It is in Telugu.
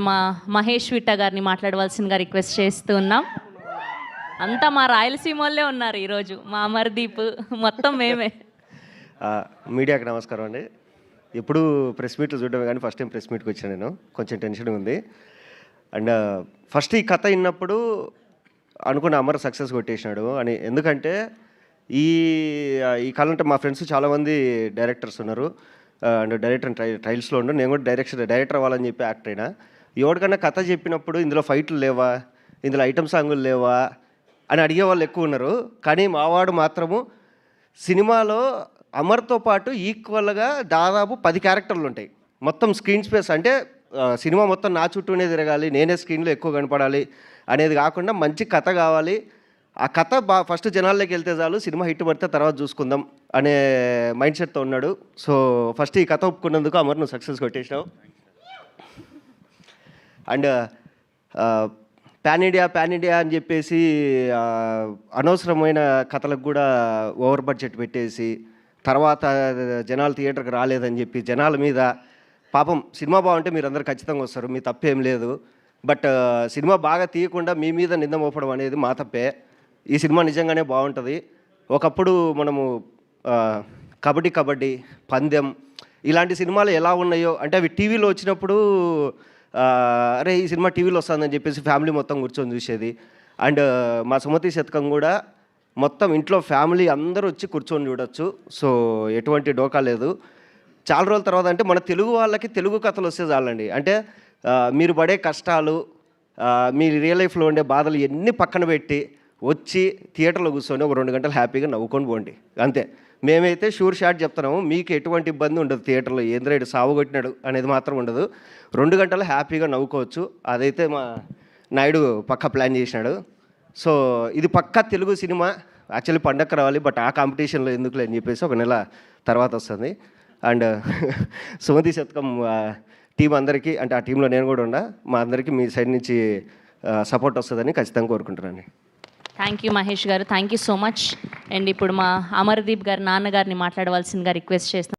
మా మహేష్ విట్ట గారిని మాట్లాడవలసిందిగా రిక్వెస్ట్ చేస్తూ ఉన్నాం. అంతా మా రాయలసీమ వాళ్ళే ఉన్నారు ఈరోజు, మా అమర్దీప్ మొత్తం మేమే. మీడియాకి నమస్కారం అండి. ఎప్పుడు ప్రెస్ మీట్లు చూడడమే కానీ ఫస్ట్ టైం ప్రెస్ మీట్కి వచ్చాను. నేను కొంచెం టెన్షన్ ఉంది. అండ్ ఫస్ట్ ఈ కథ విన్నప్పుడు అనుకున్న అమర్ సక్సెస్ కొట్టేసినాడు అని. ఎందుకంటే ఈ ఈ కాలంటే మా ఫ్రెండ్స్ చాలామంది డైరెక్టర్స్ ఉన్నారు. అండ్ డైరెక్టర్ ట్రైల్స్లో ఉండు. నేను కూడా డైరెక్టర్ అవ్వాలని చెప్పి యాక్ట్ అయినా. ఎవరికన్నా కథ చెప్పినప్పుడు ఇందులో ఫైట్లు లేవా, ఇందులో ఐటమ్ సాంగులు లేవా అని అడిగే వాళ్ళు ఎక్కువ ఉన్నారు. కానీ మావాడు మాత్రము సినిమాలో అమర్తో పాటు ఈక్వల్గా దాదాపు 10 క్యారెక్టర్లు ఉంటాయి. మొత్తం స్క్రీన్ స్పేస్ అంటే సినిమా మొత్తం నా చుట్టూనే తిరగాలి, నేనే స్క్రీన్లో ఎక్కువ కనపడాలి అనేది కాకుండా మంచి కథ కావాలి. ఆ కథ ఫస్ట్ జనాల్లోకి వెళ్తే చాలు, సినిమా హిట్ పడితే తర్వాత చూసుకుందాం అనే మైండ్ సెట్తో ఉన్నాడు. సో ఫస్ట్ ఈ కథ ఒప్పుకున్నందుకు అమర్ నువ్వు సక్సెస్ కొట్టేసినావు. అండ్ పాన్ ఇండియా అని చెప్పేసి అనవసరమైన కథలకు కూడా ఓవర్ బడ్జెట్ పెట్టేసి తర్వాత జనాలు థియేటర్కి రాలేదని చెప్పి జనాల మీద పాపం సినిమా బాగుంటే మీరు అందరు ఖచ్చితంగా వస్తారు, మీ తప్పేం లేదు. బట్ సినిమా బాగా తీయకుండా మీ మీద నింద మోపడం అనేది మా తప్పే. ఈ సినిమా నిజంగానే బాగుంటుంది. ఒకప్పుడు మనము కబడ్డీ పందెం ఇలాంటి సినిమాలు ఎలా ఉన్నాయో అంటే అవి టీవీలో వచ్చినప్పుడు అరే ఈ సినిమా టీవీలో వస్తుందని చెప్పేసి ఫ్యామిలీ మొత్తం కూర్చొని చూసేది. అండ్ మా సుమతి శతకం కూడా మొత్తం ఇంట్లో ఫ్యామిలీ అందరూ వచ్చి కూర్చొని చూడొచ్చు. సో ఎటువంటి డోకా లేదు. చాలా రోజుల తర్వాత అంటే మన తెలుగు వాళ్ళకి తెలుగు కథలు వస్తే చాలండి. అంటే మీరు పడే కష్టాలు, మీ రియల్ లైఫ్లో ఉండే బాధలు ఎన్ని పక్కన పెట్టి వచ్చి థియేటర్లో కూర్చొని ఒక 2 గంటలు హ్యాపీగా నవ్వుకొని పోండి అంతే. మేమైతే షూర్ షాట్ చెప్తున్నాము, మీకు ఎటువంటి ఇబ్బంది ఉండదు. థియేటర్లో ఏంద్రేడు సావుగొట్టినాడు అనేది మాత్రం ఉండదు. 2 గంటలు హ్యాపీగా నవ్వుకోవచ్చు. అదైతే మా నాయుడు పక్కా ప్లాన్ చేసినాడు. సో ఇది పక్కా తెలుగు సినిమా. యాక్చువల్లీ పండగ రావాలి, బట్ ఆ కాంపిటీషన్లో ఎందుకులే అని చెప్పేసి 1 నెల తర్వాత వస్తుంది. అండ్ సుమతి శతకం టీం అందరికీ, అంటే ఆ టీంలో నేను కూడా ఉన్నా, మా అందరికీ మీ సైడ్ నుంచి సపోర్ట్ వస్తుందని ఖచ్చితంగా కోరుకుంటున్నాను. థ్యాంక్ యూ మహేష్ గారు, thank you so much. And ఇప్పుడు మా అమర్దీప్ గారు నాన్నగారిని మాట్లాడవలసిందిగా రిక్వెస్ట్ చేస్తున్నాను.